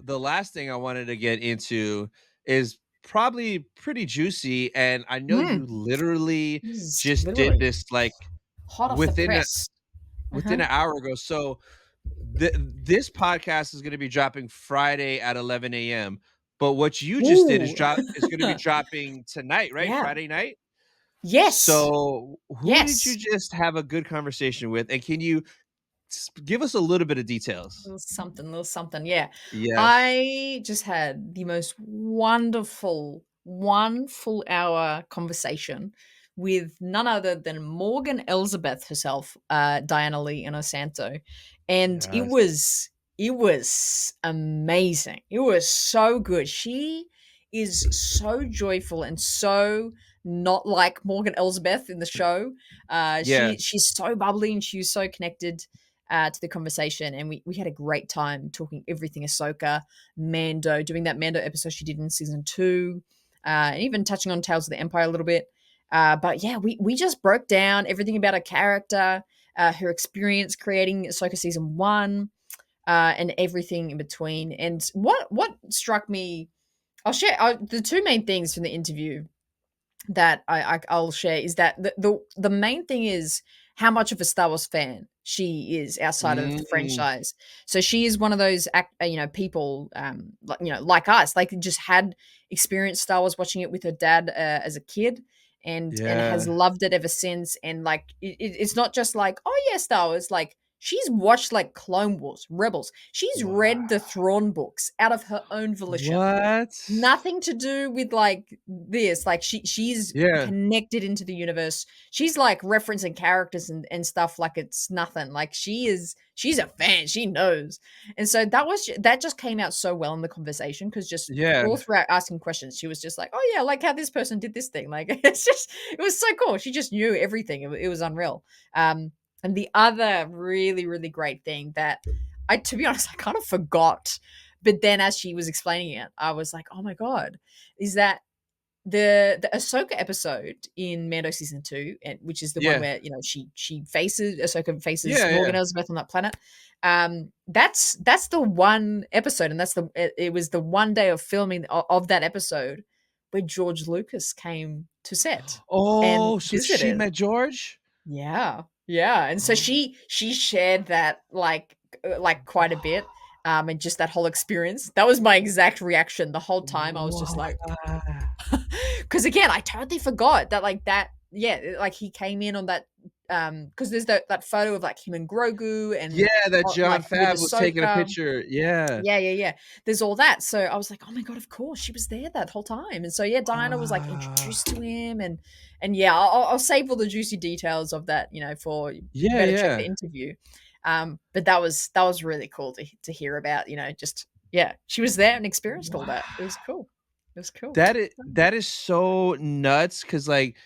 the last thing I wanted to get into is probably pretty juicy, and I know Mm, you literally this is just did literally this like hot off the within press. Uh-huh. within an hour ago. So this podcast is going to be dropping Friday at 11 a.m. But what you just did Ooh. is going to be dropping tonight, right? Yeah. Friday night. Yes. So who did you Yes. just have a good conversation with, and can you give us a little bit of details? Little something, yeah. Yes. I just had the most wonderful 1 full hour conversation with none other than Morgan Elsbeth herself, Diana Lee Inosanto, and Yes. it was amazing. It was so good. She is so joyful and so not like Morgan Elsbeth in the show. Yeah. She's so bubbly and she's so connected to the conversation, and we had a great time talking everything Ahsoka, Mando, doing that Mando episode she did in season 2, and even touching on Tales of the Empire a little bit. But yeah, we just broke down everything about her character, her experience creating Ahsoka season 1, and everything in between. And what struck me, I'll share the two main things from the interview that I'll share is that the main thing is how much of a Star Wars fan she is outside of the Mm, franchise. So she is one of those people like us, like just had experienced Star Wars watching it with her dad as a kid and has yeah. loved it ever since. And like it's not just like, oh yeah, Star Wars, like she's watched like Clone Wars, Rebels. She's Wow. read the Thrawn books out of her own volition, What? nothing to do with like this, like she's Yeah. connected into the universe. She's like referencing characters and stuff like it's nothing. Like she's a fan, she knows. And so that just came out so well in the conversation, because just Yeah. all throughout asking questions she was just like, oh yeah, like how this person did this thing, like it was so cool. She just knew everything. It was unreal. And the other really really great thing that I, to be honest, I kind of forgot, but then as she was explaining it, I was like, "Oh my god!" Is that the Ahsoka episode in Mando season 2, and which is the one Yeah. where she faces Ahsoka faces Yeah, Morgan yeah. Elsbeth on that planet. That's the one episode, and it was the one day of filming of that episode where George Lucas came to set and Oh, so she visited. met George? Yeah. Yeah, and so Oh, she shared that, like, quite a bit, and just that whole experience. That was my exact reaction the whole time. I was just what? like, because again, I totally forgot that, like, that yeah, like, he came in on that, because there's that photo of, like, him and Grogu and, Yeah, that John like, with Fab was taking a Ahsoka. picture. Yeah. Yeah, yeah, yeah. There's all that. So I was like, "Oh my god, of course, she was there that whole time." And so, yeah, Diana was, like, Ah. introduced to him, and yeah, I'll save all the juicy details of that, for you Yeah, better check the yeah. interview. But that was really cool to hear about, just yeah, she was there and experienced all that. It Wow. was cool. It was cool. That is so nuts, cause like,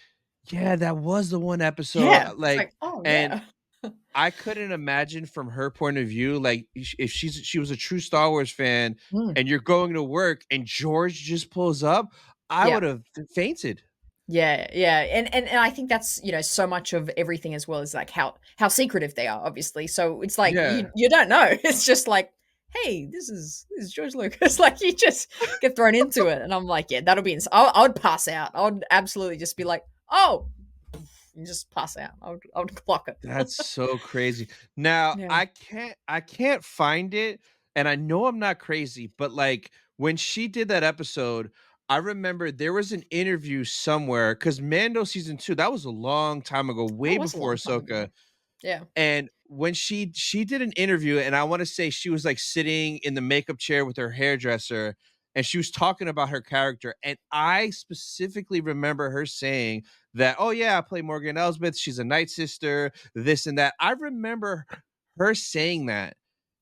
yeah, that was the one episode, Yeah. It's like, like, "Oh, and yeah." I couldn't imagine from her point of view, like, if she was a true Star Wars fan Mm. and you're going to work and George just pulls up, I Yeah. would've fainted. Yeah, yeah, and I think that's, so much of everything as well, as like how secretive they are, obviously. So it's like Yeah. you don't know. It's just like, hey, this is George Lucas. Like you just get thrown into it, and I'm like, yeah, that'll be. I would pass out. I would absolutely just be like, oh, and just pass out. I would clock it. That's so crazy. Now, Yeah. I can't find it, and I know I'm not crazy, but, like, when she did that episode, I remember there was an interview somewhere because Mando season 2, that was a long time ago, That way was a before long time ago. Ahsoka, Yeah. and when she did an interview, and I wanna say she was, like, sitting in the makeup chair with her hairdresser, and she was talking about her character, and I specifically remember her saying that, "Oh, yeah, I play Morgan Elsbeth, she's a Night Sister, this and that." I remember her saying that,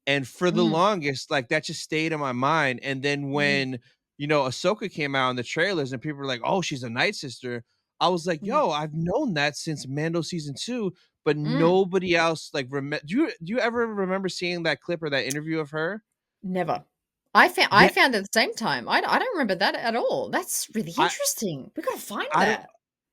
and for the Mm, longest, like, that just stayed in my mind, and then mm, when, Ahsoka came out in the trailers and people were like, "Oh, she's a Night Sister," I was like, mm, "Yo, I've known that since Mando season 2," but mm. nobody else, like, do you ever remember seeing that clip or that interview of her? Never. I Yeah, found it at the same time. I don't remember that at all. That's really I interesting. We gotta find I don't that.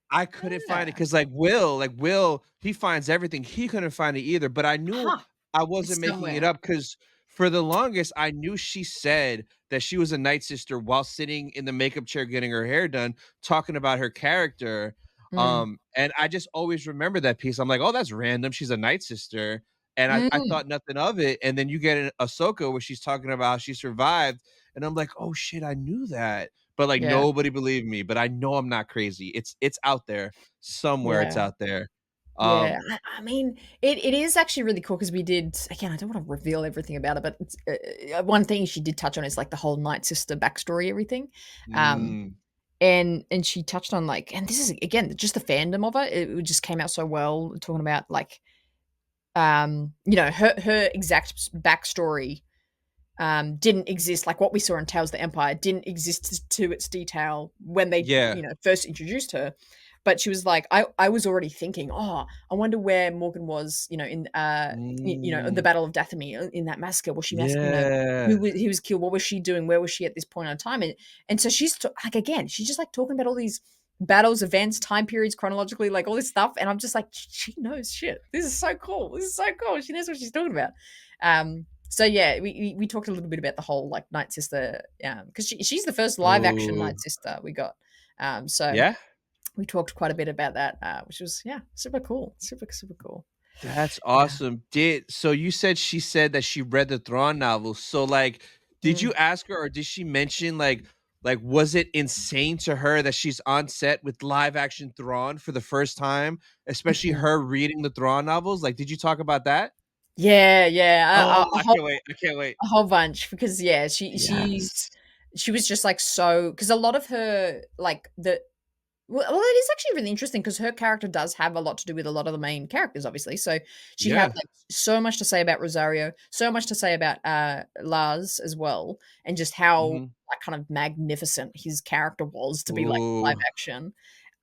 I couldn't find it Yeah. because like, Will, he finds everything, he couldn't find it either, but I knew Huh. I It's wasn't making it somewhere. up because for the longest, I knew she said that she was a night sister while sitting in the makeup chair getting her hair done, talking about her character. Mm. And I just always remember that piece. I'm like, oh, that's random. She's a night sister. And I Mm. thought nothing of it. And then you get an Ahsoka where she's talking about how she survived. And I'm like, oh shit, I knew that. But like Yeah. nobody believed me. But I know I'm not crazy. It's out there. Somewhere it's Yeah. out there. Yeah, Um, I mean, it is actually really cool because we did again, I don't wanna reveal everything about it, but it's, one thing she did touch on is, like, the whole Night Sister backstory, everything, um, mm, and she touched on, like and this is, again, just the fandom of it, it just came out so well, talking about, like, her exact backstory didn't exist like what we saw in Tales of the Empire didn't exist to its detail when they, yeah. first introduced her. But she was like, I was already thinking, oh, I wonder where Morgan was, in the Mm, Battle of Dathomir in that massacre. Was she yeah. who was he was killed? What was she doing? Where was she at this point in time? And so like again, she's just like talking about all these battles, events, time periods chronologically, like all this stuff. And I'm just like, she knows shit. This is so cool. This is so cool. She knows what she's talking about. So yeah, we talked a little bit about the whole like Night Sister, because she's the first live action Ooh. Night Sister we got. So Yeah? we talked quite a bit about that, which was yeah, super cool, super cool. That's Yeah. awesome. Did so you said she said that she read the Thrawn novels. So, like, did Mm, you ask her or did she mention, like, was it insane to her that she's on set with live action Thrawn for the first time, especially mhm. her reading the Thrawn novels? Like, did you talk about that? Yeah, yeah, Oh, I can't wait. I can't wait. a whole bunch because yeah, Yes. she was just like so because a lot of her like the well, it is actually really interesting because her character does have a lot to do with a lot of the main characters, obviously. So she had Yeah. like so much to say about Rosario, so much to say about Lars as well, and just how Mhm. like kind of magnificent his character was to be like live Ooh. action.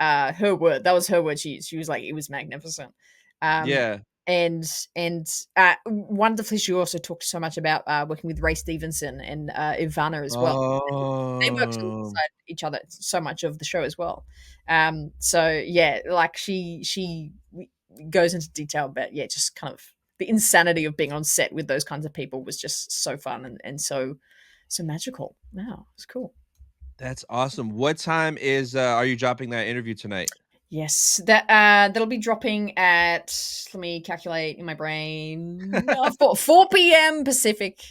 Her word, that was her word. She was like, it was magnificent. Um, Yeah. and wonderfully, she also talked so much about working with Ray Stevenson and Ivana as well. They worked Oh. alongside each other so much of the show as well. So yeah, like she goes into detail about yeah, just kind of the insanity of being on set with those kinds of people was just so fun and so magical. Wow, it's cool. That's awesome. What time are you dropping that interview tonight? Yes, that'll be dropping at let me calculate in my brain 4 p.m. Pacific,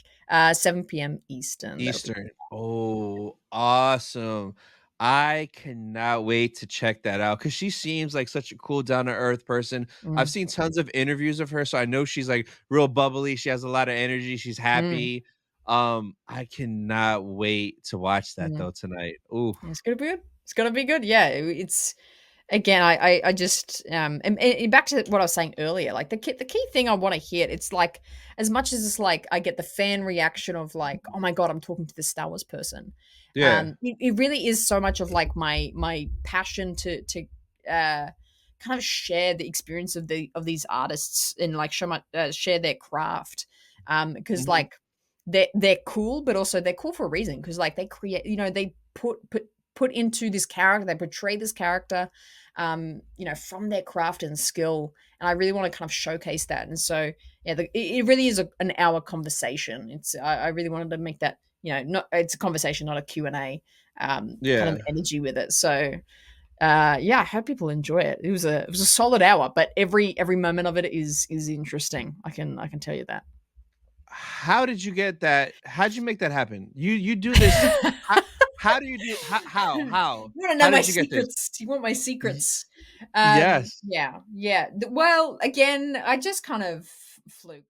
7 p.m. Eastern. That'll be Eastern. Oh, awesome. I cannot wait to check that out because she seems like such a cool, down to earth person. I've mm, seen tons of interviews of her, so I know she's like real bubbly. She has a lot of energy. She's mm, happy. I cannot wait to watch that mm. though tonight. Ooh, It's gonna be good. It's gonna be good. Yeah, it's again. I just and back to what I was saying earlier. Like the key thing I want to hear. It's like as much as it's like I get the fan reaction of like, oh my god, I'm talking to this Star Wars person. yeah. It really is so much of like my passion to kind of share the experience of these artists and like share their craft. Because Mhm, like they're cool, but also they're cool for a reason. Because like they create, they put into this character, they portray this character, from their craft and skill. And I really want to kind of showcase that. And so, yeah, it really is an hour conversation. I really wanted to make that, not it's a conversation, not a Q and A, kind of yeah. energy with it. So, yeah, I hope people enjoy it. It was a solid hour, but every moment of it is interesting. I can tell you that. How did you get that? How'd you make that happen? You do this. How, how do you do? How? You wanna know How my did you get this? secrets? You want my Y- secrets? yes. Yeah, yeah. Well, again, I just kind of fluke.